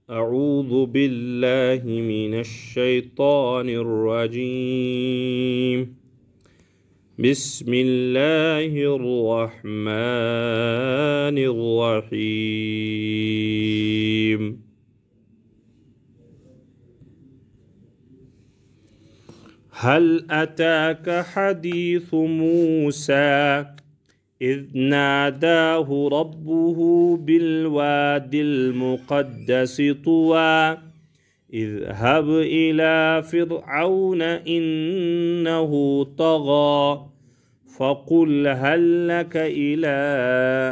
أعوذ بالله من الشيطان الرجيم بسم الله الرحمن الرحيم هل أتاك حديث موسى إذ ناداه ربه بالوادي المقدس طوى اذهب إلى فرعون إنه طغى فقل هل لك إلى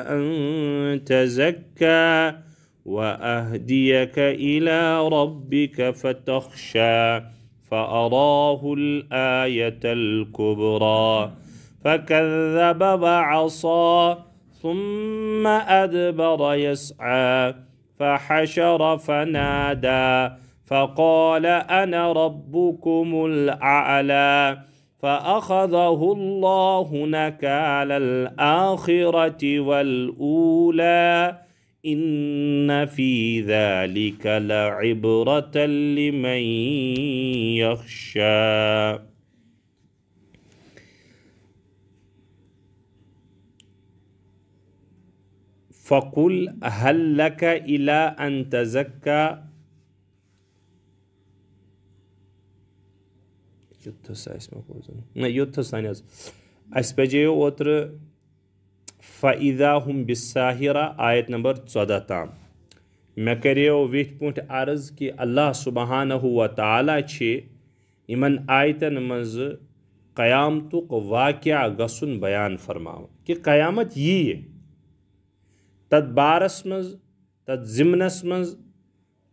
أن تزكى وأهديك إلى ربك فتخشى فأراه الآية الكبرى فكذب وعصى ثم أدبر يسعى فحشر فنادى فقال أنا ربكم الأعلى فأخذه الله نكال الآخرة والأولى إن في ذلك لعبرة لمن يخشى. فقل هل لك إلى أن تزكى فإذا هم بالساهرة آیت نمبر 14 تام میں کریو ویت پونٹ عرض کہ اللہ سبحانہ و تعالی چھے یمن آیتن منز قیامتک واقعہ گسن بیان فرماو کہ قیامت یہ تد بارس مز تد ضمنس مز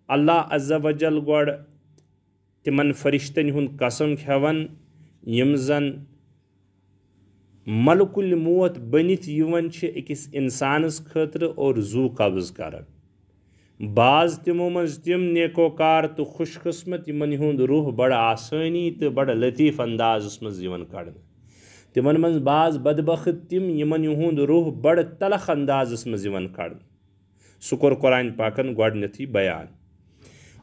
اللہ عز و جل گوڑ تمن فرشتن ہن قسم کھیون یم زن ملک الموت بنت یون چھ اکس انسانس خاطر اور زو قبض کرن بعض تمو مز تم نیکوکار تو خوش قسمت یمن ہند روح بڑا آسانی تو بڑا لطیف انداز مز یون کڑن تمن من بعض بدبخت تم یمن یہند روح بڑ تلخ انداز مز یون کڑن سکر قرآن پاکن گوڈنیتھی بیان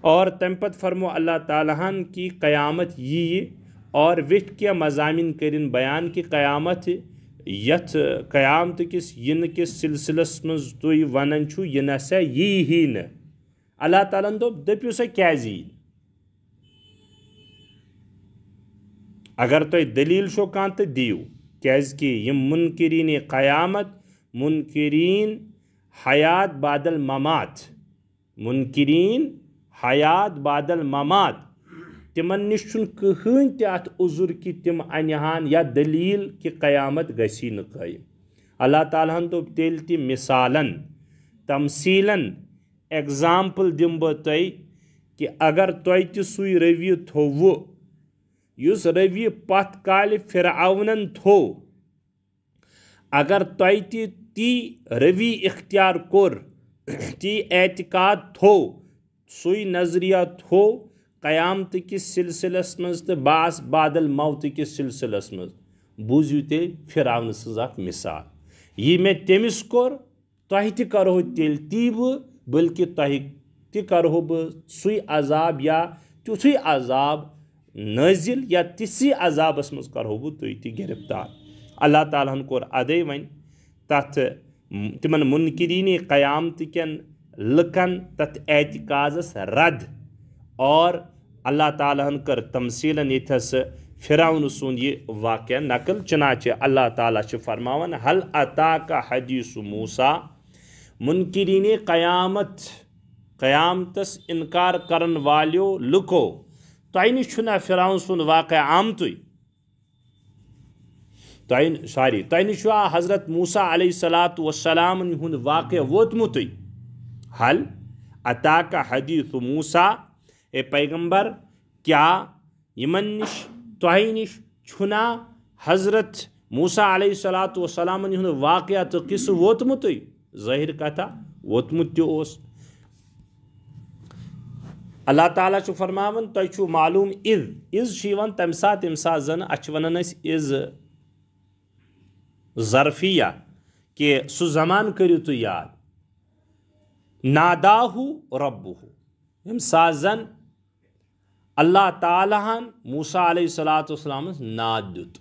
اور تم پت فرمو اللہ تعالیٰ کی قیامت یہ اور وٹ کیا مضامین کرن بیان کی قیامت یت قیامت کس ین کس سلسلس مز تھی ونان چھو یہ نسا یہ ہی ن اللہ تعالیٰ دپیو سا کیازی اگر تو دلیل شو کان تو دیو کیاز کہ یم منکرین قیامت منکرین حیات بعد الممات منکرین حیات بعد الممات تمن نش کہین تہ ات عذر کہ تم انہان یا دلیل کہ قیامت گسی ن قائم اللہ تعالیٰ ہن دوپ تیل تہ مثالن تمثیلن ایگزامپل دم بہ تہ کہ اگر تہ تہ سوی روی تھوو یس روی پت کال فرعونن تھو اگر تہ تہ تی روی اختیار کور تی اعتقاد تھو سوی نظریہ تھو قیامت کس سلسلس مز تو باس بادل موت کس سلسلس مز بوزیو تے فرعون سز اخ مثال یہ میں تمس کور تہ تہ کرو تیل تی بلکہ تہ تہ کرو بہ سوی عذاب یا تیتھے عذاب نازل یا تسی عذابس مز کرو بہ تھی تہ گرفتار اللہ تعالیٰ ہن کور ادے ون تت تمن منکرین قیامت کن لکن تت اعتقاضس رد اور اللہ تعالیٰ ہن کر تمثیلن یتھس فرعون سند یہ واقعہ نقل چنانچہ اللہ تعالیٰ چھ فرماون حل اتاک حدیث موسیٰ منکرین قیامت قیامتس انکار کرن والیو لکو تہ نش چھنا فرعون سند واقعہ آمتُے تہ نش حضرت موسیٰ علیہ السلام ہند واقعہ ووتمتُے حل اتاک حدیث موسیٰ اے پیغمبر کیا یمن نش تہ نش چھنا حضرت موسیٰ علیہ السلام ہند واقعہ تو قصہ ووتمتُے ظاہر کتھا ووتمت تہ اوس اللہ تعالیٰ چھ فرماون تہ چھو معلوم اذ شیون تم سات زن اچ ونان اس اذ ظرفیہ کہ سو زمان کریو تو یاد ناداہو ربہو یم سات زن اللہ تعالیٰ ہن موسیٰ علیہ السلام ناد دیت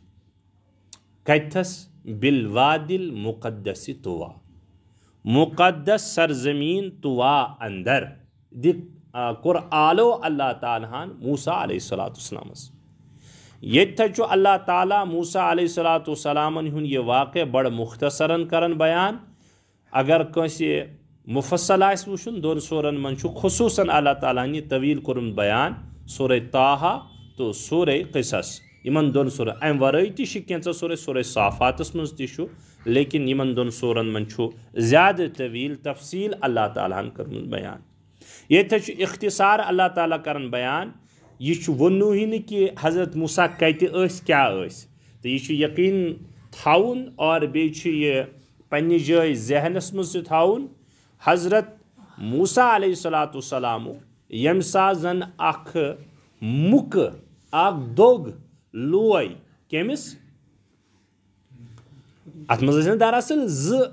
کتھس بالواد المقدس طوا مقدس سرزمین طوا اندر کور آلو اللہ تعالیٰ ہن موسیٰ علیہ السلام یہ اللہ تعالیٰ موسیٰ علیہ السلام ہن یہ واقع بڑا مختصراً کرن بیان اگر کنسی مفصل آس وچن دون سورن من خصوصاً اللہ تعالیٰ یہ طویل کرن بیان سورہ طٰہٰ تو سورہ قصص یمن دون سورہ ام ورٲے تہِ چھِ کینٛژھو سورہ صافاتس منٛز تہِ چھُ لیکن یمن دون سورن من چھُ زیادٕ طویل تفصیل اللہ تعالیٰ ہن کٔرمٕژ بیان ییٚتہِ چھُ اختصار اللہ تعالیٰ کران بیان یہ چھُ وننوٕے نہٕ کہ حضرت موسیٰ کتہِ ٲسۍ کیٛاہ ٲسۍ تہٕ یہِ چھُ یقیٖن تھاوُن اور بیٚیہِ چھُ یہِ پننہِ جایہِ ذہنس منٛز تہِ تھاوُن حضرت موسیٰ علیہ السلام ییٚمہِ ساتہٕ زن اکھ مُکہٕ اکھ دوٚگ لوے کٔمِس اتھ منٛز ٲسۍ نہٕ دراصل زٕ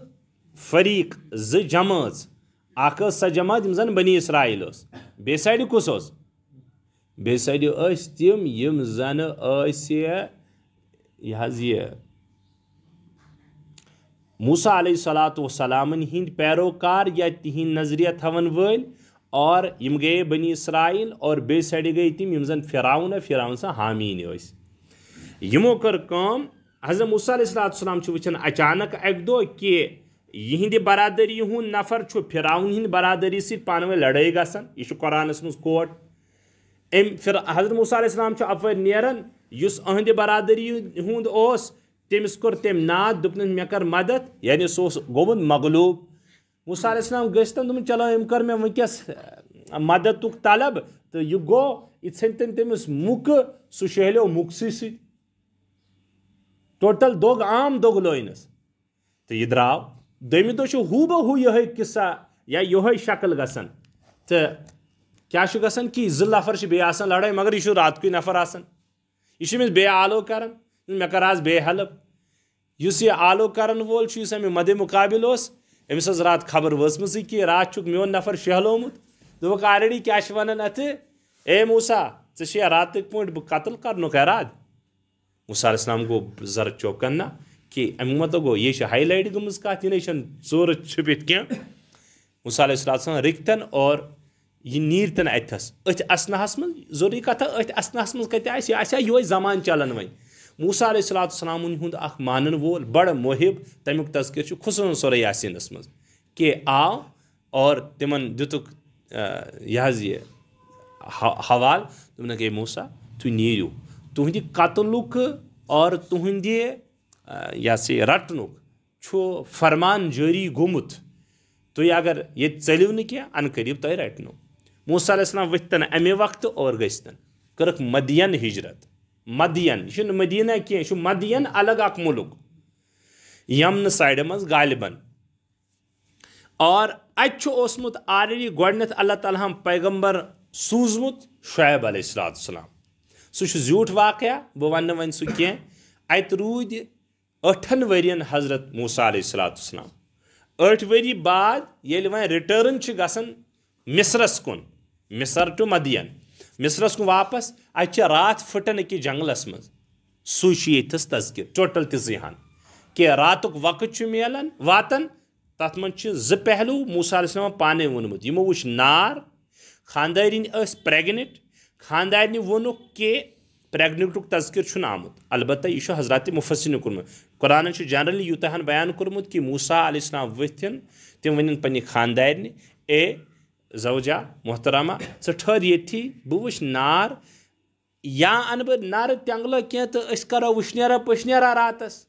فریٖق زٕ جمٲژ اکھ ٲس سۄ جماعت یِم زن بنی اسرائیل ٲس بیٚیہِ سایڈٕ کُس اوس بیٚیہِ سایڈٕ ٲسۍ تِم یِم زن ٲسۍ یہِ حظ یہِ موسیٰ علیہ السلام ہند پیروکار یا تہند نظریہ تھون ول اور یم گئے بنی اسرائیل اور بیٚیہِ سایڈٕ گٔے تِم یِم زن فرعون سا حامین ٲسۍ یمو کٔر کٲم حضرت موسیٰ علیہ السلام چھُ وٕچھان اچانک اکہِ دۄہ کہ یہندِ برادری ہُنٛد نفر چھُ فرعون ہند برادری سۭتۍ پانہٕ ؤنۍ لڑٲے گژھان یہ چھُ قرآنس منٛز کوٹ حضرت موسیٰ علیہ السلام چھُ اپٲرۍ نیران یُس أہنٛدِ برادری ہُنٛد اوس تٔمِس کوٚر تٔمۍ ناد دوٚپنَس مےٚ کر مدد یعنی سُہ اوس گوٚمُت مغلوٗب موسیٰ علیہ السلام گٔژھتن دوٚپُن چلو أمۍ کٔر مےٚ وٕنکٮ۪س مددُک طلب تہٕ یہِ گوٚو یہِ ژھٕنۍ تٔمِس مُکہٕ سُہ شہلیو مُکسٕے سۭتۍ ٹوٹل دوٚگ عام دوٚگ لٲنس تہٕ یہِ درٛاو دوٚیمہِ دۄہ چھُ ہوٗ بہ ہوٗ یِہوٚے قصہ یا یِہوٚے شکل گژھان تہٕ کیٛاہ چھُ گژھان کہ زٕ نفر چھِ بیٚیہِ آسان لڑٲے مگر یہِ چھُ راتکُے نفر آسان یہِ چھُ أمِس بیٚیہِ آلو کران مےٚ کر آز بیٚیہِ ہیلپ یُس یہِ آلو کرن وول چھُ یُس اَمہِ مدِ مُقابل اوس أمِس ٲس راتھ خبر وٲژمٕژٕے کہ راتھ چھُکھ میون نفر شہلومُت دوٚپُکھ آلریڈی کیٛاہ چھِ وَنان اَتھٕ اے موسیٰ ژےٚ چھُیا راتٕکۍ پٲٹھۍ بہٕ قتل کرنُک اراد موسیٰ علیہ السلام گوٚو زر چوکن نہ کہ امیُک مطلب گوٚو یہِ چھِ ہاے لایٹ گٔمٕژ کتھ یہِ نَے چھنہٕ ژوٗرٕ چھُپِتھ کینٛہہ موسیٰ علیہ السلام رٕکھتن اور یہ نیرتن اتھس أتھۍ اسناہس منٛز ضروٗری کتھا أتھۍ اسناہس منٛز کتہِ آسہِ یہِ آسہِ ہا یِہوٚے زمان چلان وۄنۍ موسیٰ علیہ السلام ہُنٛد اکھ مانن وول بڑٕ محب تمیُک تذکر چھُ خصوٗصن سورہ یاسیٖنس منٛز کہ آو اور تِمن دِتُکھ یہِ حظ یہِ حوالہٕ دوٚپنکھ ہے موسیٰ تُہۍ نیٖرِو تُہنٛدِ قتلُک اور تُہنٛدِ یہِ ہسا یہِ رٹنُک چھُ فرمان جٲری گوٚمُت تُہۍ اگر ییٚتہِ ژٔلِو نہٕ کینٛہہ ان قریٖب تۄہہِ رٹنو موسیٰ علیہ السلام ؤتھتن امہِ وقتہٕ اور گٔژھتن کٔرٕکھ مدین ہجرت مدین یہ چھُنہٕ مدیٖنہ کینٛہہ یہِ چھُ مدین الگ اکھ مُلک یمنہٕ سایڈٕ منٛز غالبن اور اتہِ چھُ اوسمُت آلریڈی گۄڈٕنیتھ اللہ تعالیٰ ہن پیغمبر سوٗزمُت شعیب علیہ السلام سُہ چھُ زیوٗٹھ واقعہ بہٕ وننہٕ وۄنۍ سُہ کینٛہہ اتہِ روٗدۍ 8 ؤرین حضرت موسیٰ علیہ السلام 8 ؤری بعد ییٚلہِ وۄنۍ رِٹٲرن چھِ گژھان مصرس کُن مصر ٹُو مدین مصرس کُن واپس اتہِ چھِ راتھ پھٕٹان أکِس جنگلس منٛز سُے چھُ ییٚتھس تذکر ٹوٹل تِژٕے ہن کہ راتُک وقت چھُ مِلان واتان تتھ منٛز چھِ 2 پہلوٗ موسیٰ علیہ السلام پانے ووٚنمُت یِمو وٕچھ نار خاندارِنۍ ٲس پریگنِٹ خاندارنہِ ووٚنُکھ کہ پریگنِٹُک تذکر چھُنہٕ آمُت البتہ یہِ چھُ حضرات مُفسِرنہِ کوٚرمُت قرآنن چھُ جنرلی یوٗتاہ ہن بیان کوٚرمُت کہ موسیٰ علیہ السلام ؤتھِن تِم ؤنِن پننہِ خاندارنہِ اے زوجا محترمہ ژٕ ٹھٔہر ییٚتھی بہٕ وٕچھِ نار یا انہٕ بہٕ نارٕ تینٛگلہٕ کینٛہہ تہٕ أسۍ کرو وٕشنیرا پٔشنیرا راتس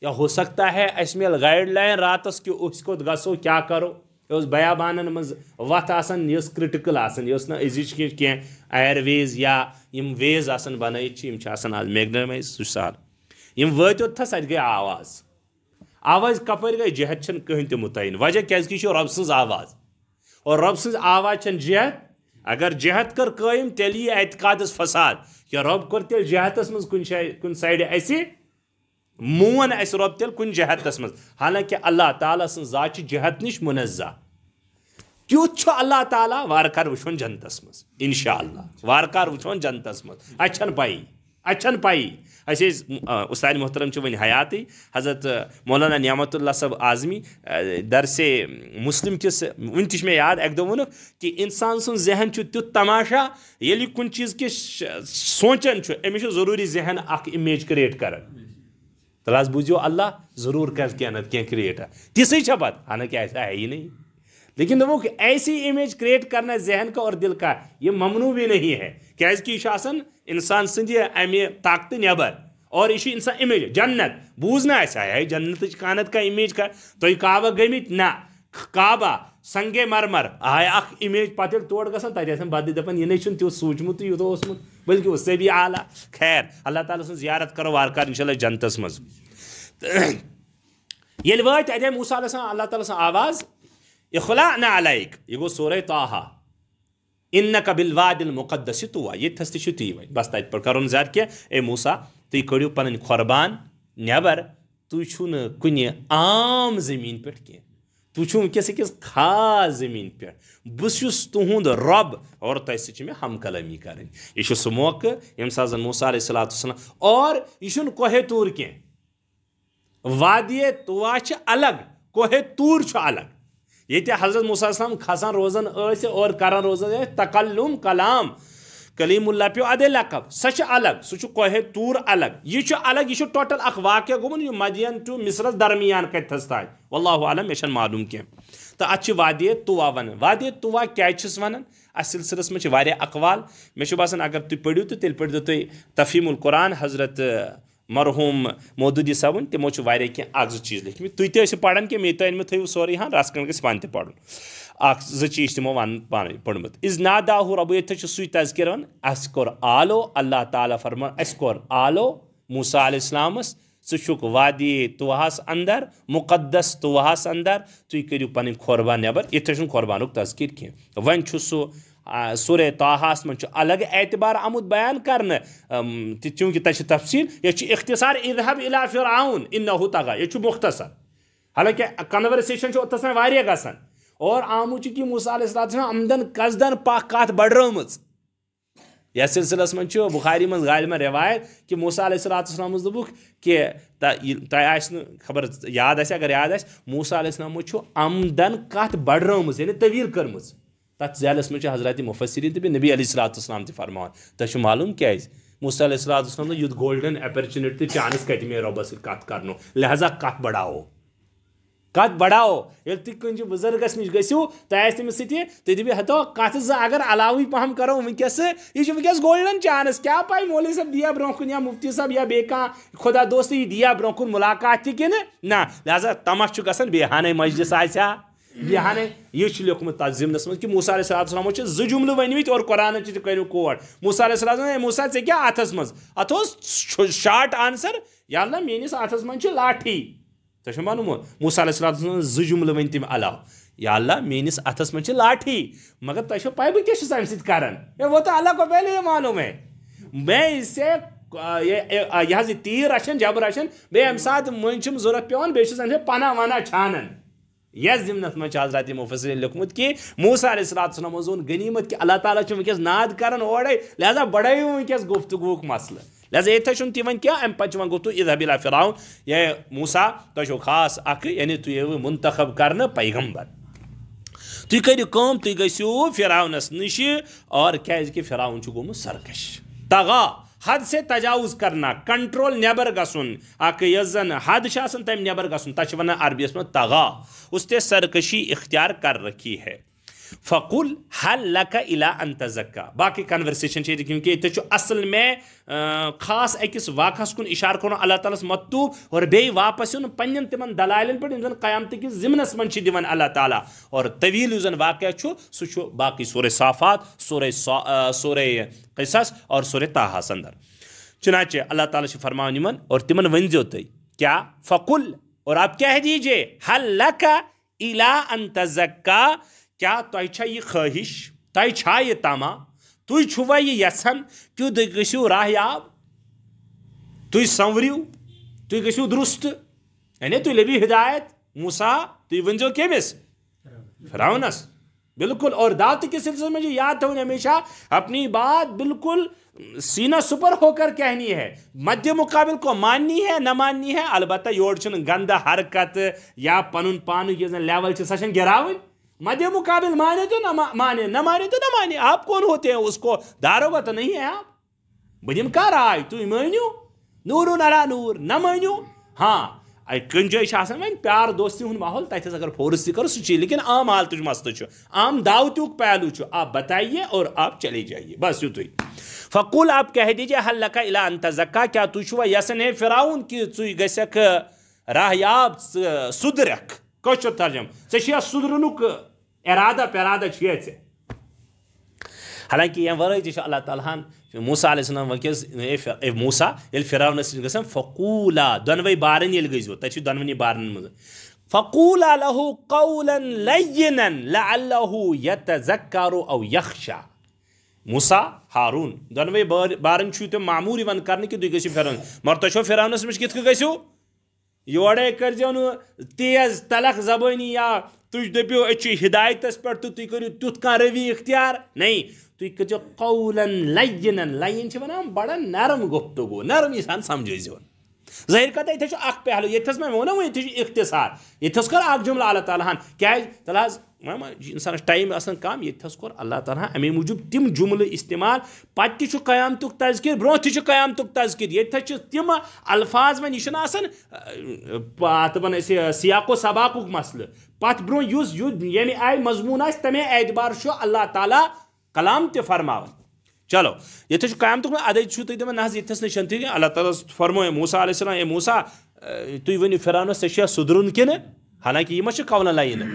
یا ہو سکتا ہے اسہِ میلہِ گایڈ لاین راتس کہ أسۍ کوٚت گژھو کیٛاہ کرو یہِ اوس بیابانن منٛز وتھ آسان یہِ ٲس کرٹِکل آسان یہِ ٲس نہٕ أزِچ کینٛہہ ایر ویز یا یِم ویز آسان بنٲیِتھ چھِ یِم چھِ آسان آز میگنامایز سُہ چھُ سہل یِم وٲتۍ اوٚتتھس اتہِ گٔے آواز کپٲرۍ گٔے جہت چھنہٕ کٕہٕنۍ تہِ مُتعین وجہ کیازِ کہِ یہِ چھِ رۄب سٕنٛز آواز اور رۄب سٕنٛز آواز چھنہٕ جہت اگر جہت کٔر قٲیِم تیٚلہِ یی اعتقادس فساد کہِ رۄب کوٚر تیٚلہِ جہتس منٛز کُنہِ جایہِ کُنہِ سایڈٕ اسہِ مون اسہِ رۄب تیٚلہِ کُنہِ جہتس منٛز حالانکہِ اللہ تعالیٰ سٕنٛز ذات چھِ جہت نِش مُنزہ تیوت اللہ تعالیٰ وارکار وچھون جنتس مز انشاءاللہ وارکار وچھون جنتس مز اچھن پائی اچھے استاد محترم ون حیاتی حضرت مولانا نعمت اللہ صاحب اعظمی درس مسلم کس ون تہ یاد اک دہ وونک کہ انسان سن ذہن تیت تماشا ییٚلہِ یہِ کُنہِ چیٖز کہِ سونچان أمِس ضروٗری ذہن اکھ امیج کریٹ کران تلاس بوٗزِو اللہ ضرور کر کینٛہہ نتہٕ کینٛہہ کریٹ تِژھٕے چھےٚ پتہٕ حالانکہ ایسا ہے ہی نہیں لیکن دوٚپُکھ ایسی امیج کریٹ کرنا ذہن کا اور دل کا یہ ممنوع بھی نہیں ہے کیازکہ یہ آسان انسان سندِ امہِ طاقتہٕ نٮ۪بر اور یہ انسان امیج جنت بوزنا ایسا ہے جنت کانت کا امیج کا تُہۍ کعبہ گٔمٕتۍ نہ کعبہ سنگے مرمر آیا اخ امیج پتہ ییٚلہِ تور گژھان تتہِ آسان بدل دپان یہ نہیں چھُنہٕ تیُتھ سوٗنٛچمُتٕے یوٗتاہ اوسمُت بلکہ اس سے بھی اعلیٰ خیر اللہ تعالیٰ سٕنٛز زیارت کرو وارکار انشاء اللہ جنتس منٛز ییٚلہِ وٲتۍ اتے موسیٰ علیہ السلام اللہ تعالیٰ سٕنٛز آواز اخلعنا علیک یہ گو سورہ طٰہا انک بالوادی المقدس طویٰ ییٚتھس تہِ چھُ تی وۄنۍ بس تتہِ پٮ۪ٹھ کرُن زیادٕ کینٛہہ اے موسیٰ تُہۍ کٔڑِو پنٕنۍ قۄربان نٮ۪بر تُہۍ چھُو نہٕ کُنہِ عام زٔمیٖن پٮ۪ٹھ کینٛہہ تُہۍ چھُو وٕنکٮ۪س أکِس خاص زٔمیٖن پٮ۪ٹھ بہٕ چھُس تُہُنٛد رۄب اور تۄہہِ سۭتۍ چھِ مےٚ ہم کلٲمی کَرٕنۍ یہِ چھُ سُہ موقعہٕ ییٚمہِ ساتہٕ زن موسیٰ علیہ الصلوٰۃ والسلام اور یہِ چھُنہٕ کوہ طور کینٛہہ وادی طویٰ چھِ الگ کوہ طور چھُ الگ ییٚتہِ حضرت موسیٰ علیہ السلام کھسان روزان ٲسۍ اور کران روزان ٲسۍ تکلم کلام کلیم اللہ پیو ادے لقب سۄ چھِ الگ سُہ چھُ کوہ طور الگ یہِ چھُ الگ یہِ چھُ ٹوٹل اکھ واقعہ گوٚمُت یہِ مدین ٹو مصرس درمیان کتھس تانۍ واللہ عالم مےٚ چھنہٕ معلوم کینٛہہ تہٕ اتھ چھِ وادی طویٰ ونان وادی طویٰ کیازِ چھِس ونان اتھ سلسلس منٛز چھِ واریاہ اقوال مےٚ چھُ باسان اگر تُہۍ پٔرِو تہٕ تیٚلہِ پٔرۍزیو تُہۍ تفہیٖم القرآن حضرت مرحوٗم مودودی صٲبُن تِمو چھِ واریاہ کینٛہہ اکھ زٕ چیٖز لیکھمٕتۍ تُہۍ تہِ ٲسِو پران کینٛہہ مےٚ تہِ أنۍ مےٚ تھٲیِو سورُے ہن رس کھنٛڈ گژھِ پانہٕ تہِ پرُن اکھ زٕ چیٖز تِمو پانے پوٚرمُت از ناداہوٗ رۄبو ییٚتھس چھُ سُے تذکر ون اسہِ کوٚر آلو اللہ تعالیٰ فرمان اسہِ کوٚر آلو موسیٰ علیہ السلامس ژٕ چھُکھ وادی طوہس اندر مقدس طوہس اندر تُہۍ کٔرِو پنٕنۍ قۄربان نٮ۪بر ییٚتھس چھُنہٕ قۄربانُک تذکر کینٛہہ وۄنۍ چھُ سُہ سورہ طٰہاہس منٛز چھُ الگ اعتبار آمُت بیان کرنہٕ چوٗنٛکہِ تتہِ چھِ تفصیٖل ییٚتہِ چھُ اختصار اذهب الى فرعون انه طغى ییٚتہِ چھُ مختصر حالانکہ کنورسیشن چھُ اوٚتس تانۍ واریاہ گژھان اور آمُت چھُ کہِ موسیٰ علیہ السلام عمدن قصدن کتھ بڑرٲمٕژ یتھ سلسلس منٛز چھُ بخاری منٛز غالباً روایت کہ موسیٰ علیہ السلامس دوٚپُکھ کہ تۄہہِ آسہِ نہٕ خبر یاد آسہِ اگر یاد آسہِ موسیٰ علیہ السلامو چھُ عمدن کتھ بڑرٲمٕژ یعنی طویٖل کٔرمٕژ تتھ ذیلس منٛز چھِ حضرت مفسرین تہِ بیٚیہِ نبی علیہ الصلوٰۃ والسلام تہِ فرماوان تۄہہِ چھُ معلوٗم کیازِ موسیٰ علیہ الصلوٰۃ والسلام یُتھ گولڈن اپرچُنٹی تہٕ چانس کتہِ مے رۄبس سۭتۍ کتھ کرنُک لہذا کتھ بڑاوو ییٚلہِ تُہۍ کُنہِ بُزرگس نِش گٔژھِو تۄہہِ آسہِ تٔمِس سۭتۍ تُہۍ دٔپِو ہتو کتھ زٕ اگر علاوٕے پہم کرو وٕنکیٚس یہِ چھُ وٕنکیٚس گولڈن چانس کیاہ پاے مولوی صٲب دِیا برونٛہہ کُن یا مفتی صٲب یا بیٚیہِ کانٛہہ خۄدا دوست یہِ دِیا برونٛہہ کُن مُلاقات تہِ کِنہٕ نہ لہذا تماہ چھُ گژھان بیٚہانٕے مجلس آسہِ ہا بیٚہانٕے یہِ چھُ لیوکھمُت تتھ ضمنس منٛز کہِ موسیٰ علیہ السلامو چھِ زٕ جملہٕ ؤنمٕتۍ اور قرآنن تہِ کٔرِو کوٹ موسیٰ علیہ السلام اے موسیٰ ژےٚ کیاہ اتھس منٛز اتھ اوس شاٹ آنسر یا اللہ میٲنِس اتھس منٛز چھِ لاٹھی تۄہہِ چھُو معلوٗم موسیٰ علیہ السلام زٕ جملہٕ ؤنۍ تٔمۍ علاوٕ یا اللہ میٲنِس اتھس منٛز چھِ لاٹھی مگر تۄہہِ چھو پاے بہٕ کیاہ چھُس امہِ سۭتۍ کران وہ تو اللہ کو پہلے یہ معلوم ہے میں اس سے یہ حظ یہِ تیٖر رچھان جبر رچھان بیٚیہِ امہِ ساتہٕ مٔنٛزۍ چھُم ضوٚرتھ پیٚوان بیٚیہِ چھُس امہِ سۭتۍ پناہ وناہ چھانان یتھ ضمنس منٛز چھُ حضرت مفسرین لیوکھمُت کہ موسیٰ علیہ السلام اوس ووٚن غنیٖمت کہ اللہ تعالیٰ چھُ وٕنکیٚس ناد کران اورے لہذا بڑٲیِو وٕنکیٚس گفتگوٗہُک مسلہٕ لہذا ییٚتھس چھُنہٕ تہِ وۄنۍ کینٛہہ امہِ پتہٕ چھُ وۄنۍ گوٚو اذهب الى فرعون یہ موسیٰ تۄہہِ چھو خاص اکھ یعنی تُہۍ یِیِو منتخب کرنہٕ پیغمبر تُہۍ کٔرِو کٲم تُہۍ گٔژھِو فرعونس نِش اور کیازِ فرعون چھُ گوٚمُت سرکش طغا حد سے تجاوز کرنا کنٹرول نٮ۪بر گژھُن اکھ یۄس زن حد چھِ آسان تمہِ نٮ۪بر گژھُن تتھ چھِ ونان عربیس منٛز طغا اس نے سرکشی اختیار کر رکھی ہے فقل حل لک الی ان تزکا باقی کنورسیشن چھِ ییٚتہِ کیونکہ ییٚتہِ چھُ اصل میں خاص أکِس واقعس کُن اِشارٕ کوٚرمُت اللہ تعالیٰ ہس مکتوٗب اور بیٚیہِ واپس یُن پننٮ۪ن تِمن دلایلن پٮ۪ٹھ یِم زن قیامتہٕ کِس ضمنس منٛز چھِ دِوان اللہ تعالیٰ اور طویٖل یُس زن واقعہ چھُ سُہ چھُ باقی سورہ صافات سورہ قصص اور سورہ طٰہاہس اندر چنانچہ اللہ تعالیٰ چھُ فرماوان یِمن اور تِمن ؤنۍزیو تُہۍ کیاہ فقل اور آپ کہہ دیجیے حل لک الی ان تزکا کیا تۄہہِ چھا یہِ خٲہِش تۄہہِ چھا یہِ تما تُہۍ چھُوا یہِ یژھان کہِ تُہۍ گٔژھِو راہ یاب تُہۍ سنوٗرِو تُہۍ گٔژھِو درُست یعنی تُہۍ لٔبِو ہدایت موسیٰ تُہۍ ؤنۍزیو کٔمِس فرعونس بالکل. اور دعوت کے سلسلے میں جو یاد تھا ہمیشہ اپنی بات بالکل سینہ سپر ہو کر کہنی ہے. مد مقابل کو ماننی ہے نہ ماننی ہے. البتہ یور چھن گندہ حرکت یا پنن پان یہ لیول سا گراون. مد مقابل مانے تو نہ مانے نہ مانے تو نہ مانے. آپ کون ہوتے ہیں اس کو داروغہ تو نہیں ہے آپ. بہم کر رائے تھی مانو نور نرا نور نہ مانو. ہاں کن جائیں وی پیار دوستی ہند ماحول تک اگر فورس تہ کر سہ لیکن عام حالت مسئلہ عام دعوتک پہلو آپ بتائیے اور آپ چلے جائیے بس یوت. فقول آپ کہہ دیجیے حل لک الی ان تزکا کیا تھی چھوا یسن ہے فرعون کہ ژٕ گژھکھ راہیاب سدرک کشر ترجم ژےٚ سدرنک ارادہ پیرادہ چھ ژےٚ. حالانکہ یہ ورائے تہ اللہ تعالیٰ ہن موسیٰ علیہ السلام ونکس اے موسیٰ یل فرعونس نش گژھان فقولا دونوے بارن یل گژھو تتہ دونونی بارن مز فقولا له قولا لینا لعلہ یتذکر او یخشى. موسیٰ ہارون دونوے بارن تم معمور یوان کرنے کہ تھی گژھو فرعون مگر تہ فرعونس نش کت گژھو یورے کرزیو نہ تیز تلخ زبانی یا تھی دپو اچھی ہدایتس پہ تو تھی کرو تیت کھانا روی اختیار نہیں. تھی کرو قولا لینا لین ونان بڑا نرم گفتگو نرم انسان سمجھو. ظاہر کتھ یہ اخ پہلو یتس میں وونو یہ اختصار یتس کر اخ جملہ اللہ تعالیٰ ہن کیا تل حظ انسانس ٹائم آسان کم یتس کور اللہ تعالیٰ امی موجود تم جملہ استعمال پتہ تہ قیامتک تذکر برو تہ قیامتک تذکر یتس تم الفاظ ون یہ آسان دپان سیاق و سباق مسئلہ پت برو یمہ آئی مضمون آس تمے اعتبار اللہ تعالیٰ کلام تہ فرماون. چلو یہ قیامتک ادے تھی دپان نہ یتس نشن تھی اللہ تعالیٰ فرمو موسیٰ علیہ السلام اے موسیٰ تھی ورنو فرعونس ژےٚ چھا سدرن کن حالانکہ یہ ما قولن لعینن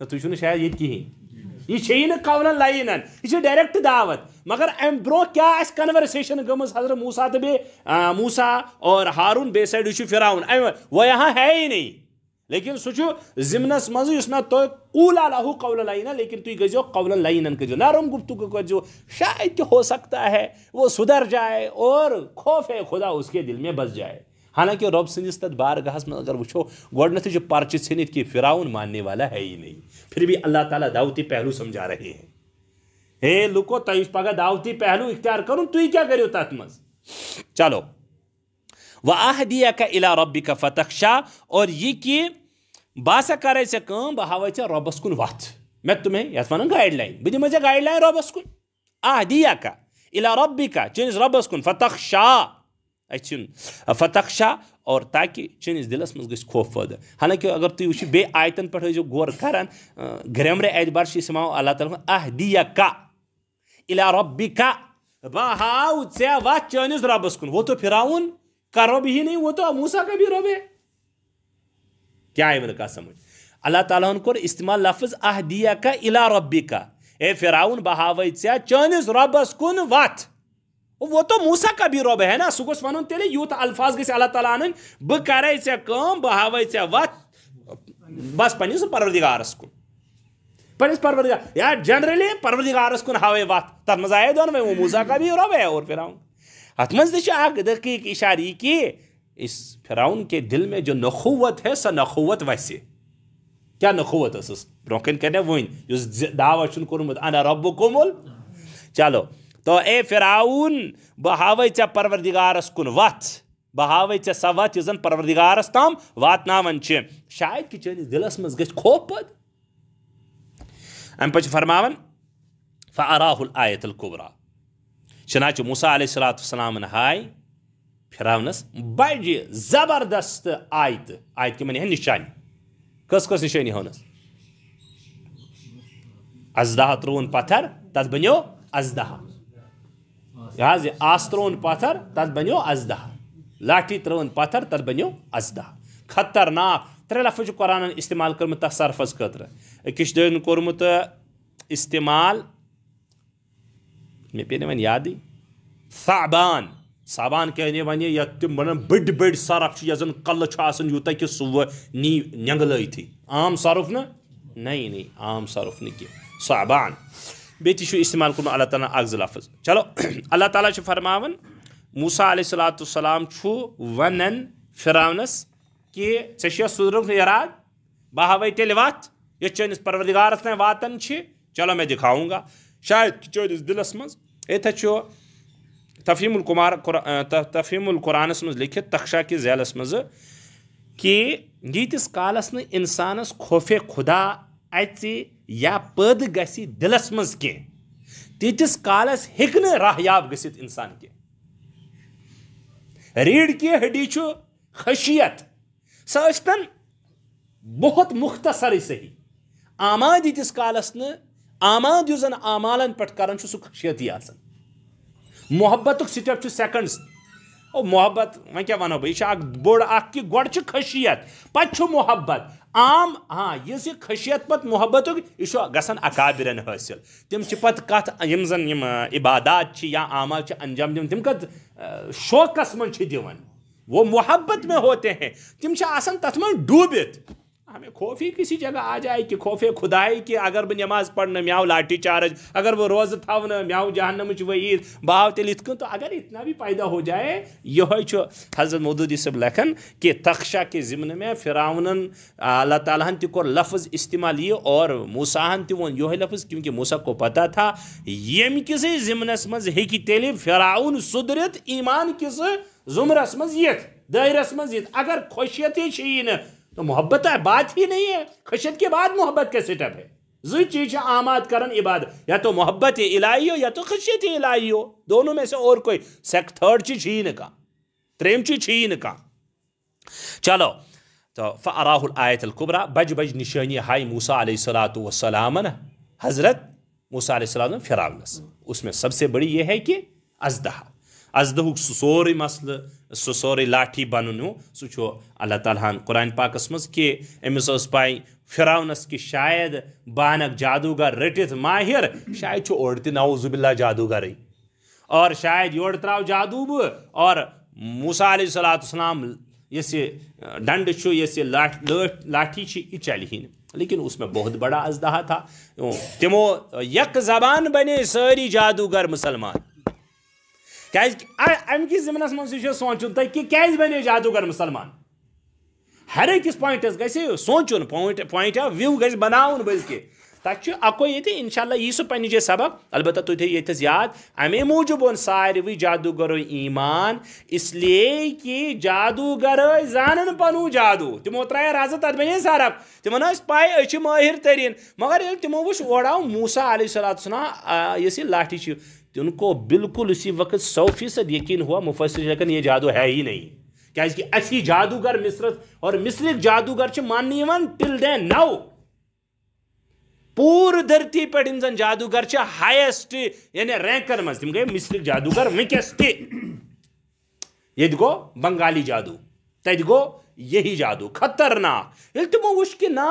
تھی چھو شاید یہ کہین یہ نا قولن لعینن یہ ڈائریکٹ دعوت. مگر ام برو کیا آس کنورسیشن گمز حضرت موسیٰ تو موسیٰ اور ہارون بے سائڈ یہ فرعون وہ یہاں ہے ہی نہیں. لیکن سہ ضمنس مز میں تو قولا لہ قولا لینا لیکن تھی گزو قولا لینن کرو نرم گفتگو کرو شاید کہ ہو سکتا ہے وہ سدھر جائے اور خوف خدا اس کے دل میں بس جائے. حالانکہ رب سندس تر بارگاہس میں اگر وچو گۄڈنیتھ پرچہ ژھنتھ کہ فرعون ماننے والا ہے ہی نہیں. پھر بھی اللہ تعالیٰ دعوتی پہلو سمجھا رہے ہیں. ہے لوکو تہ پگہ دعوتی پہلو اختیار کرن تھی کیا کرو تت مز. چلو وَأَهْدِيَكَ إِلَىٰ رَبِّكَ فَتَخْشَىٰ اور یہ کہ باسا کرے ژے کام بہ ہاوے ژے رۄبس کُن وتھ میں تمہیں یتھ ونان گایڈ لائن بہ دمے ژے گایڈ لائن رۄبس کُن. اہدیک الی ربک چٲنِس رۄبس کُن فتخشا اور تاکہ چٲنِس دلس مز گژھِ خوف پٲدٕ. حالانکہ اگر تُہۍ وٕچھِو بیٚیہِ آیتن پٮ۪ٹھ ٲسۍزیو غور کران گرامر اعتبار چھِ استعمال اللہ تعالیٰ اہدیک الی ربک بہ ہاو ژےٚ وتھ چٲنِس رۄبس کُن. وہ تو فرعون کا رب ہی نہیں وہ تو موسیٰ کا بھی رب ہے. کیا ہے میرے کا سمجھ. اللہ تعالیٰ کور استعمال لفظ اہدیک الی ربک اے فرعون بہاوے ژےٚ چٲنِس رۄبس کُن وتھ. وہ تو موسیٰ کا بھی رب ہے نا سہ گوٚژھ ونُن تیٚلہِ یوٗت الفاظ گژھِ اللہ تعالیٰ انٕنۍ بہٕ کرے ژےٚ کٲم بہٕ ہاوے ژےٚ وتھ بس پننس پروردگارس کُن پننس پروردگار یا جنرلی پروردگارس کُن ہاوے وتھ. تتھ منٛز آیے دۄنوے وہ موسیٰ کا بھی رب ہے اور فرعون. اتھ منٛز تہِ چھُ اکھ دقیق اشارہ یہ کہ اس فرعون کے دل میں جو نخوت ہے سا نخوت ویسے کیا نخوت ٲسٕس برونٛہہ کَنۍ کَرِ وۄنۍ یُس دعویٰ چھُنہٕ کوٚرمُت انا ربکم. چلو تو اے فرعون بہ ہاوے ژےٚ پروردگارس کُن وتھ بہ ہاوے ژےٚ سۄ وتھ یُس زن پروردگارس تام واتناوان چھِ شاید کہ چٲنِس دلس منٛز گژھِ خوف پٲدٕ. امہِ پتہٕ چھُ فرماوان فأراہ الآیة الکبریٰ چنانچہ موسیٰ علیہ الصلوۃ والسلام ہائے فرعونس بڑِ زبردست آیت آیت کے معنی ہے نشانی. کس کس نشانی ہونس اژدہا ترٛووُن پتھر تتھ بنیو اژدہا حظ آس ترٛووُن پتھر تتھ بنیو اژدہا لاٹھی ترٛٲوٕن پتھر تتھ بنیو اژدہا. خطرناک ترٛےٚ لفظ چھُ قرآنن استعمال کوٚرمُت تتھ سرفس خٲطرٕ. أکِس چھُ کوٚرمُت استعمال مےٚ پیٚیہِ نہٕ وۄنۍ یادٕے ثعبان. ثعبان کہنے ونہِ یتھ تِم ونان بٔڑۍ بٔڑۍ سرف چھِ یتھ زن کلہٕ چھُ آسان یوٗتاہ کہ سُہ نی نینگلٲیتھٕے. عام سرف نہ نہیں عام سرف نہٕ کینٛہہ ثعبان. بیٚیہِ تہِ چھُ استعمال کوٚرمُت اللہ تعالیٰ اکھ زٕ لفظ. چلو اللہ تعالیٰ چھُ فرماوان موسیٰ علیہ الصلوۃ والسلام چھُ ونان فرعونس کہ ژےٚ چھُیا سُدرُک اراد بہ ہاوے تیٚلہِ وتھ یۄس چٲنِس پروردگارس تام واتان چھِ چلو میں دکھاؤں گا شاید چٲنِس دِلس منٛز اتھے چھُ تفہیم القرآنس منٛز لیکھِتھ تخشا کِس ذیلس منٛز کہ ییٖتِس کالس نہٕ اِنسانس خوفے خدا اژِ یا پٲدٕ گژھِ دِلس منٛز کینٛہہ تیٖتِس کالس ہیٚکہِ نہٕ راہیاب گٔژھِتھ اِنسان کینٛہہ ریٖڑھ کی ہڈی چھُ خشیت سۄ ٲسۍتن بہت مختصرٕے صحیح آماد ییٖتِس کالس نہٕ آماد یُس زن اعمالن پٮ۪ٹھ کران چھُ سُہ خشیتی آسان محبتُک سٹیپ چھُ سیکنڈس محبت وۄنۍ کیٛاہ وَنو بہٕ یہِ چھُ اکھ بوٚڑ اکھ کہِ گۄڈٕ چھُ خشیت پتہٕ چھُ محبت عام یُس یہِ خشیت پتہٕ محبتُک یہِ چھُ گژھان اکابرن حٲصِل تِم چھِ پتہٕ کتھ یِم زن یِم عبادات چھِ یا اعمال چھِ انجام دِوان تِم کتھ شوقس منٛز چھِ دِوان وہ محبت میں ہوتے ہیں تِم چھِ آسان تتھ منٛز ڈوٗبِتھ ہمیں خوف ہی کسی جگہ آ جائے کہ خوف خدائی کہ اگر بہ نماز پڑھنا مےٚ آو لاٹھی چارج اگر بہ روزٕ تھاونہٕ مےٚ آو جہنمٕچ وعیٖد بہ آو تیٚلہِ یِتھ کٔنۍ تو اگر اتنا بھی پیدا ہو جائے یہوے چھُ حضرت مودودی صٲب لیکھان کہ تخشا کے ضمن میں فرعونن اللہ تعالیٰ ہن تہِ کوٚر لفظ استعمال یہ اور موسیٰ ہن تہِ ووٚن یہوے لفظ کیونکہ موسیٰ کو پتہ تھا ییٚمہِ کِسٕے ضمنس منٛز ہیٚکہِ تیٚلہِ فرعون سُدرِتھ ایمان کِس زمرس منٛز یِتھ دٲیرس منٛز یِتھ اگر خۄشیتی چھیی نہٕ تو محبت بات ہی نہیں ہے خشیت کے بعد محبت کا سٹیپ ہے زٕ چیز آماد کرن عبادت یا تو محبت الہی ہو یا تو خشیت الہی ہو دونوں میں سے اور کوئی تھرڈ چیز ہی نہ تریم چیز ہی نہ چلو تو فأراہ الآیت الکبریٰ بج بج نشانی ہائی موسیٰ علیہ الصلوۃ والسلام حضرت موسیٰ علیہ السلام فرعونس اس میں سب سے بڑی یہ ہے کہ اژدہُک سُہ سورُے مسلہٕ سُہ سورُے لاٹھی بنُن سُہ چھُ اللہ تعالیٰ ہن قرآن پاکس منٛز کہ أمِس ٲس پاے فرعونس کہ شاید بہٕ انکھ جادوگر رٔٹِتھ ماہر شاید چھُ اوٚڑ تہِ نعوذ باللہ جادوگرٕے اور شاید یورٕ تراو جادوٗ بہٕ اور موسیٰ علیہ الصلوۃ والسلام یۄس یہِ ڈنڈٕ چھُ یۄس یہِ لاٹھی چھِ یہِ چلہِ ہی نہٕ لیکن اس میں بہت بڑا اژدہا تھا تمو یک زبان بنے سٲری جادوگر مسلمان امہ کس ضمنس من سوچن تھی کہ کیٛازِ بنے جادوگر مسلمان ہر أکِس پوائنٹس گژھِ سوچن پوائنٹ آف ویو گژھِ بناوُن بلکہ تک اکوے یہ انشاءاللہ یی سُہ پننہِ جایہِ سبق البتہ تُہۍ تھٲیِو ییٚتھس یاد امے موٗجوٗب اوٚن ساروٕے جادوگرو ایمان اس لیے کہ جادوگر زانن پنُن جادو تمو ترٛایے رزٕ تتھ بنے سرف تمن ٲس پاے أسۍ چھِ مٲہر تٔریٖن مگر ییٚلہِ تمو وٕچھ اورٕ آو موسیٰ علیہ الصلوۃ والسلام یۄس یہِ لاٹھی چھِ ان کو بالکل اسی وقت 100% یقین ہوا مفسر لیکن یہ جادو ہے ہی نہیں کیا کہ اسی جادوگر مصرت اور مصرک جادوگر چھ ماننہٕ یِوان ٹل دے نو پور دھرتی پہ زن جادوگر چھ ہائیسٹ یعنی رینکن مز تم گئی مصرک جادوگر ونکس تہ یہ گو بنگالی جادو تت گو یہی جادو خطرناک یل تمو وچھ کہ نا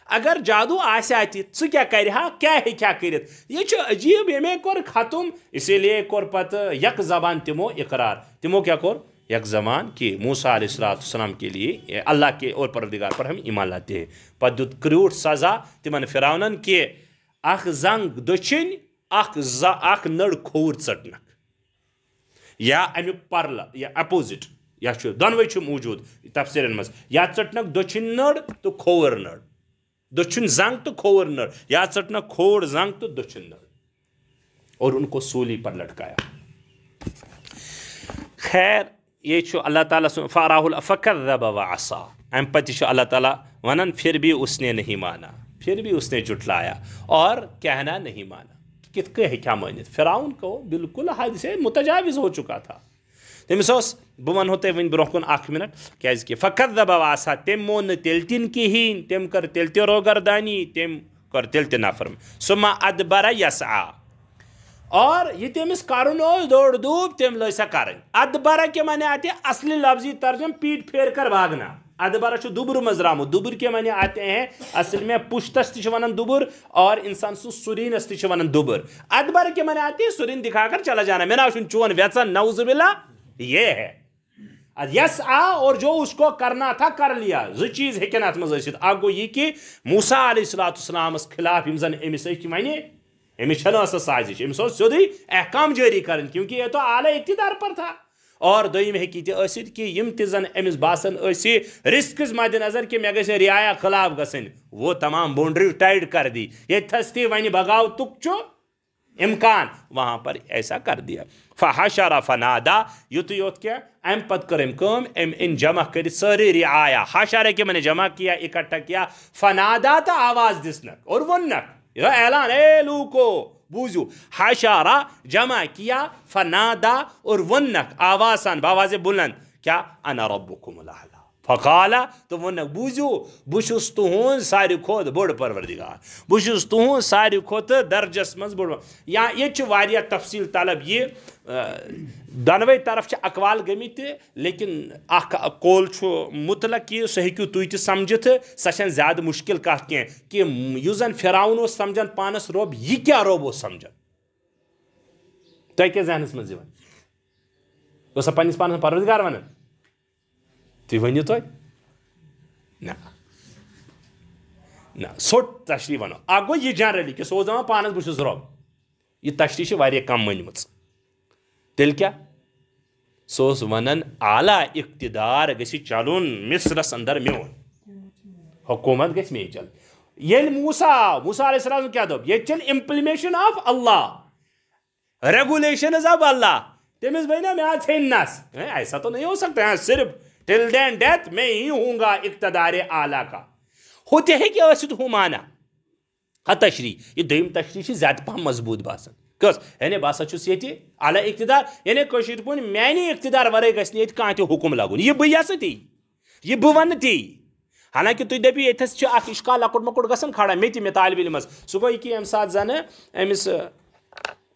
اگر جادو آسہِ اتہِ ژٕ کیٛاہ کرِہا کیٛاہ ہیٚکہِ کٔرِتھ یہ چھُ عجیب ییٚمے کوٚر ختم اسی لیے کوٚر پتہٕ یک زبان تمو اقرار تمو کیٛاہ کوٚر یک زبان کہ موسیٰ علیہ الصلوۃ والسلام کے لیے اللہ کے اور پروردگار پر ہم ایمان لاتے ہیں پتہٕ دیُت کریوٗٹھ سزا تمن فرعونن کہ اکھ زنگ دٔچھِنۍ اکھ نٔر کھووُر ژٔٹنکھ یا امیُک پرلہٕ یا اپوزٹ یا چھُ دۄنوَے چھُ موٗجوٗد تفسیٖرن منٛز یا ژٔٹنکھ دٔچھِنۍ نٔر تہٕ کھووُر نٔر دٔچھُن زنگ تو کھوور نر یا ژٹنا کھوڑ زنگ تو دٔچھُن نر اور ان کو سولی پر لٹکایا خیر یہ چھو اللہ تعالیٰ فاراہ فکذب وعصا ام پتہ چھو اللہ تعالیٰ ونن پھر بھی اس نے نہیں مانا پھر بھی اس نے جھٹلایا اور کہنا نہیں مانا کت کے کیا مانت فرعون کو بالکل حد سے متجاوز ہو چکا تھا تمس بہ ونہو تہ ون برونٛہہ کُن اکھ منٹ کیازکہ فکذب وعصا تم مون نہٕ تیٚلہِ تہِ نہٕ کِہیٖنۍ تم کٔر تیٚلہِ تہِ روگردانی تم کٔر تیٚلہِ تہِ نفرم ثم ادبر یسعا اور یہ تمس کرن اوس دوڑ دوب تم لٲج سا کرٕنۍ ادبر کے معنی آتے اصلی لفظی ترجم پیٹ پھیر کر بھاگنا ادبر چھُ دُبر منٛز درامُت دُبر کے معنی آتے ہیں اصل میں پشتس تہِ چھِ ونان دُبر اور انسان سُہ سُرینس تہِ چھِ ونان دُبر ادبر کے معنی آتے ہیں سُرین دکھا کر چلا جانا مےٚ نہ چھُنہٕ چون ویژن نعوذ باللہ یہ ہے یس اور جو اس کو کرنا تھا کر لیا زٕ چیز ہیٚکن اتھ منٛز ٲسِتھ اکھ گوٚو یہِ کہ موسیٰ علیہ الصلوۃ والسلامس خلاف یِم زن أمِس ٲسۍ وَنہِ أمِس چھنہٕ ٲسۍ سازش أمِس اوس سیوٚدُے احکام جٲری کرٕنۍ کیونکہ یہ تو اعلیٰ اقتدار پر تھا اور دویم ہیکی تہ ٲسِتھ کہ یم تہ زن امس باسان ٲسۍ رسکس مد نظر کہ مے گژھِ رعایا خلاف گژھٕنۍ وہ تمام باؤنڈری ٹائٹ کر دی یتھس تہ ونہِ بغاوتُک چھُ امکان وہاں پر ایسا کر دیا فحشر فنادا یُتُے یوت کیا ام پت کر ام کام ام ان جمع کر ساری رعایا حشر کے میں نے جمع کیا اکٹھا کیا فنادا تو آواز دسنک اور ونک یہ اعلان اے لوکو بوزو حشارہ جمع کیا فنادا اور ونک آوازان باواز بلند کیا انا ربکم الاعلی فقالا تو ونک بوزو بشس تہن ساری کھوت بوڑ پروردگار بشس تہن ساری کھوت درجس مز بوڑ یا یہ واریاہ تفصیل طلب یہ دونوے طرف اقوال گمت لیکن اخ قول مطلق یہ سہ ہیکو تھی تہ سمجھت سہ زیادہ مشکل کت کی کہ اس زن فرعون سمجھان پانس رب یہ کیا رب اس سمجھان تہ کیا ذہنس مز سا پنس پانس پروردگار ونان تھی ونو تھی نا سوٹ تشریح ونو اخ گو یہ جنرلی کہ سو دپان پانس بہس رب یہ تشریح واریاہ کم ونمت تیل کیا سوس ونن اعلی اقتدار گژھِ چلن مصرس اندر میون حکومت گژھِ مے چل یل موسیٰ علیہ السلام کیا دوپ یہ چل امپلیمیشن آف اللہ ریگولیشنز آف اللہ تمس بنا میں آج نس ایسا تو نہیں ہو سکتا صرف ٹل دین ڈیتھ میں ہی ہوں گا اقتدار اعلیٰ کا ہوتے ہیں کہ ٲسِتھ ہُہ مانا ہا تشریح یہ دوٚیِم تشریح چھِ زیادٕ پہم مضبوط باسان کس یعنی باسا چھُس ییٚتہِ اعلیٰ اقتدار یعنی کٲشِر پٲٹھۍ میانہِ اقتدار ورٲے گژھِ نہٕ ییٚتہِ کانٛہہ تہِ حُکُم لگُن یہِ بہٕ یژھٕ تی یہِ بہٕ وَنہٕ تی حالانکہ تُہۍ دٔپِو ییٚتھس چھُ اکھ اِشکال لۄکُٹ مۄکُٹ گژھان کھڑا مےٚ تہِ مےٚ طالبہِ علمس سُہ گوٚو یہِ کہِ ییٚمہِ ساتہٕ زنہٕ أمِس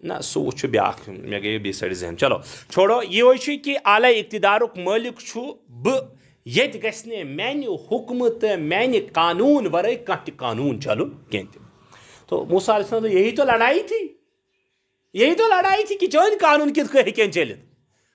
نہ سُہ چھُ بیٛاکھ مےٚ گٔیے بیٚیہِ سایڈٕ ذہن چلو چھوڑو یِہوے چھُ کہِ اعلیٰ اقتدارُک مٲلِک چھُ بہٕ ییٚتہِ گژھِ نہٕ میانہِ حُکمہٕ تہٕ میانہِ قانوٗن ورٲے کانٛہہ تہِ قانوٗن چلُن کینٛہہ تہِ تو موسیٰ علیہ السلام یہی تو لڑائی تھی یہی تو لڑائی تھی کہ چون قانون کت کن ہیکن چلت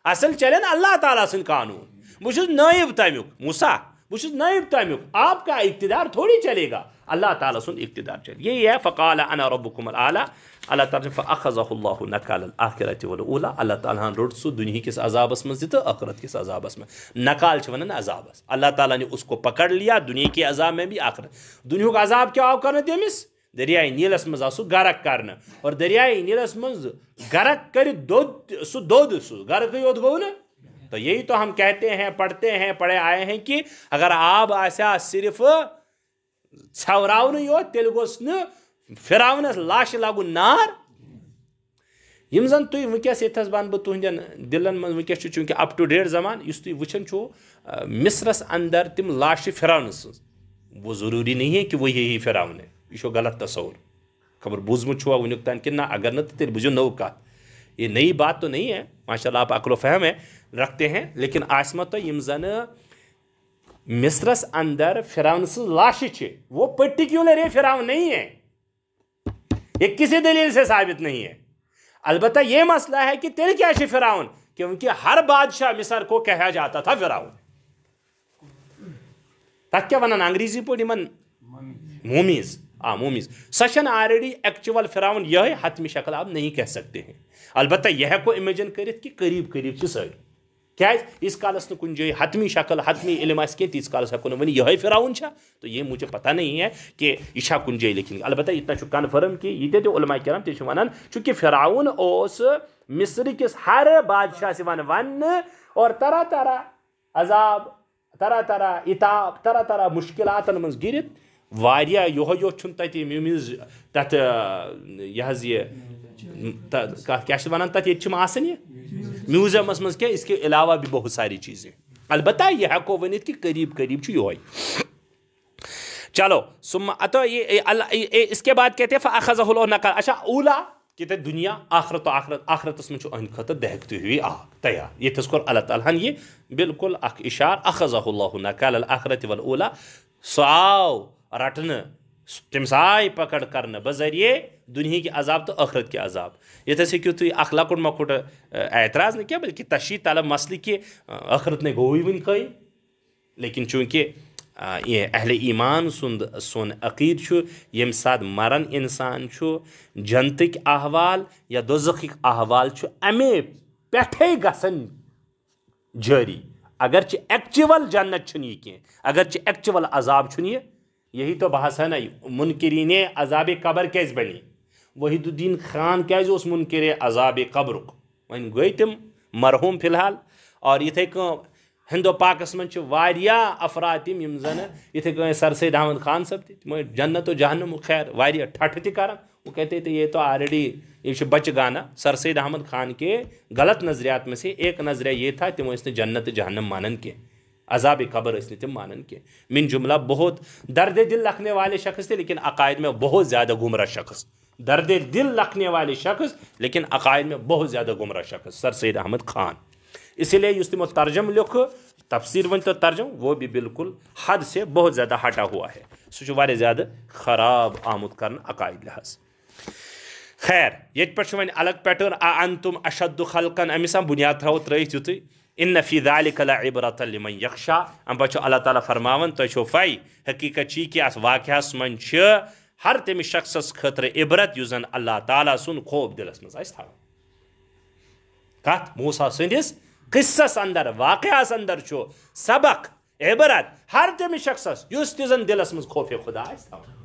اصل چلن اللہ تعالیٰ سن قانون بہت نائب تمیک موسیٰ بہت نائب تمیک آپ کا اقتدار تھوڑی چلے گا اللہ تعالیٰ سن اقتدار چلے یہی ہے فقال انا ربکم الاعلی اللہ تعالیٰ فاخذہ اللہ نکال الاخرۃ والاولی اللہ تعالیٰ رٹ سو دنیا کس عذابس مز تو آخرت کس عذابس میں نکال ونان عذابس اللہ تعالیٰ نے اس کو پکڑ لیا دنیا کے عذاب میں بھی آخرت دنیا کا عذاب کیا آو کرنے تمس دریائے نیلس مز آو سو غرق کرنا اور دریائے نیلس مز غرق کر دود سو غرق یوت گو نا تو یہی تو ہم کہتے ہیں پڑھتے ہیں پڑھے آئے ہیں کہ اگر آب آسیا صرف ژھوراون یوت تیل گوس نا فرعونس لاش لاگن نار یم زن تھی ونکس یتھس بن بہ تہندین دلن من ونکس چونکہ اپ ٹو ڈیٹ زمان اس تھی وچھن چھو مصرس اندر تم لاش فرعون سز وہ ضروری نہیں ہے کہ وہ یہی فرعون ہے یہ غلط تصور خبر بوزمت چھوا ونیک تان کہ نہ اگر نہ تیل بوزو نو کت یہ نئی بات تو نہیں ہے ماشاء اللہ آپ عقل و فہم ہے رکھتے ہیں لیکن آسمت یم زن مصرس اندر فرعون سے لاشیں وہ پرٹیکولر یہ فرعون نہیں ہے یہ کسی دلیل سے ثابت نہیں ہے البتہ یہ مسئلہ ہے کہ تیل کیا ہے فرعون کیونکہ ہر بادشاہ مصر کو کہا جاتا تھا فرعون تک کیا ونان انگریزی پہ من مومیز مومیز سچن آلریڈی ایکچوئل فرعون یہ حتمی شکل آپ نہیں کہہ سکتے ہیں البتہ یہ کو امیجن کرت کہ قریب قریب ساری کیا اس کالس کن جائے حتمی شکل حتمی علم آس کی تیس کالس ہیکو ون یہ فرعون تو یہ مجھے پتہ نہیں ہے کہ یہ کن جائے لیکن البتہ اتنا کنفرم کہ یہ علماء کرام تھی ونان چونکہ فرعون اس مصر کس ہر بادشاہ سے ون اور طرح طرح عذاب طرح طرح عتاب طرح طرح مشکلات من گرت واریاہ یوت میومز تت یہ کیا ونان تت یہ آسان یہ میوزیمس مز کیا اس کے علاوہ بھی بہت ساری چیزیں البتہ یہ ہیکو ونت کہ قریب قریب یہ چلو اس کے بعد کہتے ہیں فاخذہ اللہ نکال اچھا اولا کہ دنیا آخرت و آخرتس من اہد خاطر دہکتی ہوئی آگ تیار یہ کور اللہ تعالیٰ یہ بالکل اخ اشار اخذہ اللہ نکال الاخرت والاولی سو آو رٹن تمس آئی پکڑ کرنے بذریعے دنیا کے عذاب تو آخرت کے عذاب یہ ہیکو تھی اخ لکٹ مکٹ اعتراض نہیں کیا بلکہ تشریح طلب مسئلہ کہ آخرت نے گوئی ون قی لیکن چونکہ یہ اہل ایمان سون عقید یم سات مرن انسان جنتک احوال یا دوزخک احوال امے پٹھے گسن جاری اگرچہ ایکچول جنت چھن یہ کی اگرچہ ایکچول عذاب چھن یہ یہی تو بحث ہے نا منکرین عذاب قبر کیس بنی وحید الدین خان کیس اس منکر عذاب قبر ون گئی تم مرحوم فی الحال اور یتھے ہندو پاکس من افراد تم یم زن یتھے سر سید احمد خان صاحب تم جنت و جہنم خیر واریاہ ٹھٹھ تہ کران وہ کہتے تھے یہ تو آلریڈی یہ بچ گانا سر سید احمد خان کے غلط نظریات میں سے ایک نظریہ یہ تھا تم اس نے جنت جہنم مانن کے عذاب قبر اس نے تم مانن کے من جملہ بہت درد دل رکھنے والے شخص تھے لیکن عقائد میں بہت زیادہ گمراہ شخص درد دل رکھنے والے شخص لیکن عقائد میں بہت زیادہ گمراہ شخص سر سید احمد خان اسی لیے اس تمو ترجم لکھ تفسیر ون تو ترجم وہ بھی بالکل حد سے بہت زیادہ ہٹا ہوا ہے سہ زیادہ خراب آمد کرنا عقائد لحاظ خیر یہ پہ ون الگ پیٹرن انتم اشد خلقن امسا بنیاد تھو ترت یتھ ان فی ذلک لعبرۃ لمن یخشی ام پہ اللہ تعالیٰ فرماون تہ چھو فائی حقیقت چی کہ اس واقعہس من ہر تمس شخصس خاطر عبرت یس زن اللہ تعالیٰ سن خوف دلس مز آس تھاون کت موسیٰ سندس قصص اندر واقعس اندر چھو سبق عبرت ہر تمس شخصس یس تہ زن دلس مز خوف خدا آس تھاون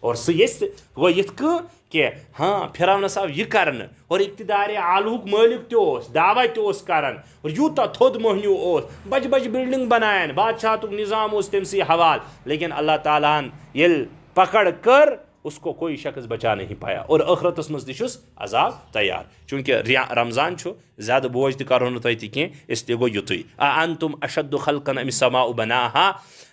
اور سہ وہ یت کہ ہاں فرعونس آو یہ کرن اور اقتدار عالوک مالک تہ دعوی تہ کران اور یوتہ تھود مہنیو بج بج بلڈنگ بنائن بادشاہت نظام تم سی حوال لیکن اللہ تعالیٰ یل پکڑ کر اس کو کوئی شخص بچا نہیں پایا اور آخرتس مز تس عذاب تیار چونکہ رمضان چھو زیادہ بوجھ تہ کرو تہ کی اس تہ گو یتھے انتم اشد خلقا ام السماء بناها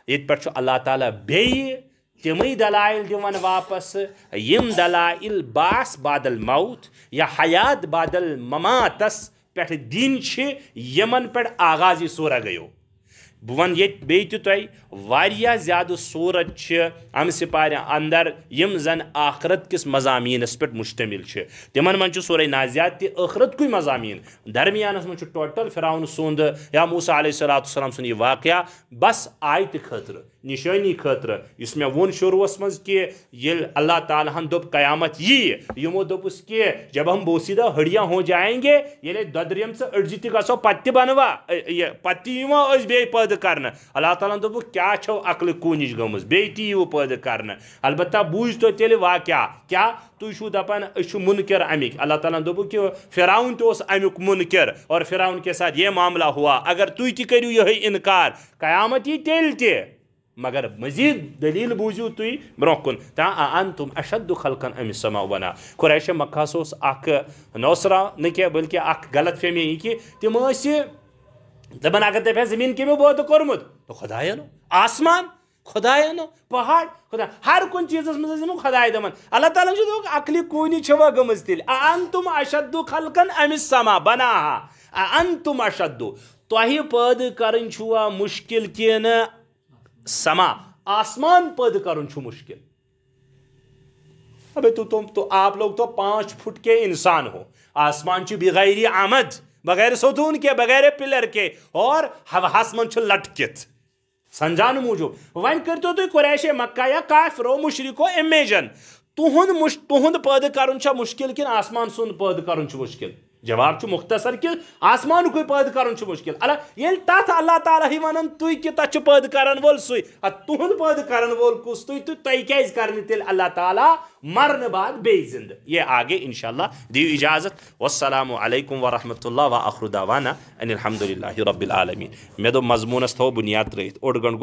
یہ پہ اللہ تعالیٰ بیٚیہِ تمے دلائل دِوان واپس یم دلائل باس بعد الموت یا حیات بعد المماتس پہ دین یمن پہ آغاز سورہ گیو بہ ون یہ بیٚیہِ تہِ تۄہہِ واریاہ زیادہ صورت ام سپارِ اندر یم زن آخرت کس مضامینس پہ مشتمل تمن من سورہ نازیات تہ آخرت کوئی مضامین درمیانس من ٹوٹل فرعون سند یا موسیٰ علیہ الصلوۃ والسلام سن یہ واقعہ بس آیتہ خاطر نشانی خاطر اس میں ون شروعس مز کہ یل اللہ تعالیٰ ہن دپ قیامت یمو دپس کہ جب ہم بوسیدہ ہڑیاں ہو جائیں گے یل ددریم سے اڑجی تہ گژھو پتہ بنوا پتہ یوا اس بے پید کرنا اللہ تعالیٰ دپ کیا چھو عقل کونش گمز بے تیو پید کرنا البتہ بوجھ تو تیل واقعہ کیا تھی چھو دپان اس منکر امک اللہ تعالیٰ دپ کہ فرعون تو امیک منکر اور فرعون کے ساتھ یہ معاملہ ہوا اگر تھی تہ کرو یہ انکار قیامت یہ تیل تہ مگر مزید دلیل بوزیو تھی برو کن تا انتم اشد خلقا ام السماء بنا قریش مکہ سوس اخ نوسرا نہ بلکہ اخ غلط فہمی یہ کہ تم دپان اگر دپہ زمین کمو بود کورمت تو خدایا نو آسمان خدایا نو پہاڑ خدا ہر کن چیزس مز خدایا دپان اللہ تعالیٰ عقلی کونی چھوا گمز تیل انتم اشد خلقا ام السماء بناها انتم اشد تہ پید کرن چھوا مشکل کن سما آسمان پید کرن چھو مشکل ابے تو آپ لوگ تو 5 فٹ کے انسان ہو آسمان چھ بغیر عمد بغیر ستون کے بغیر پلر کے اور ہوہس من چھ لٹکت سمجھان موجود ون کرتو تھی قریش مکہ یا کافرو مشرکو امیجن تہند پید کرن چھا مشکل کن آسمان سن پید کرن چھ مشکل جواب مختصر کہ آسمان کوئی پید کرن چھ مشکل یل تت اللہ تعالیٰ ہی ونان تھی کہ تت پید کرن وول سی تہند پید کرن وول کس تھی تو تہ کیاز کرن تیل اللہ تعالیٰ مرن بعد بے زندہ یہ آگے انشاءاللہ دیو اجازت والسلام علیکم ورحمۃ اللہ وآخر دعوانا ان الحمد للہ رب العالمین مے دو مضمونس تھو بنیاد ترت اوڑ گنٹ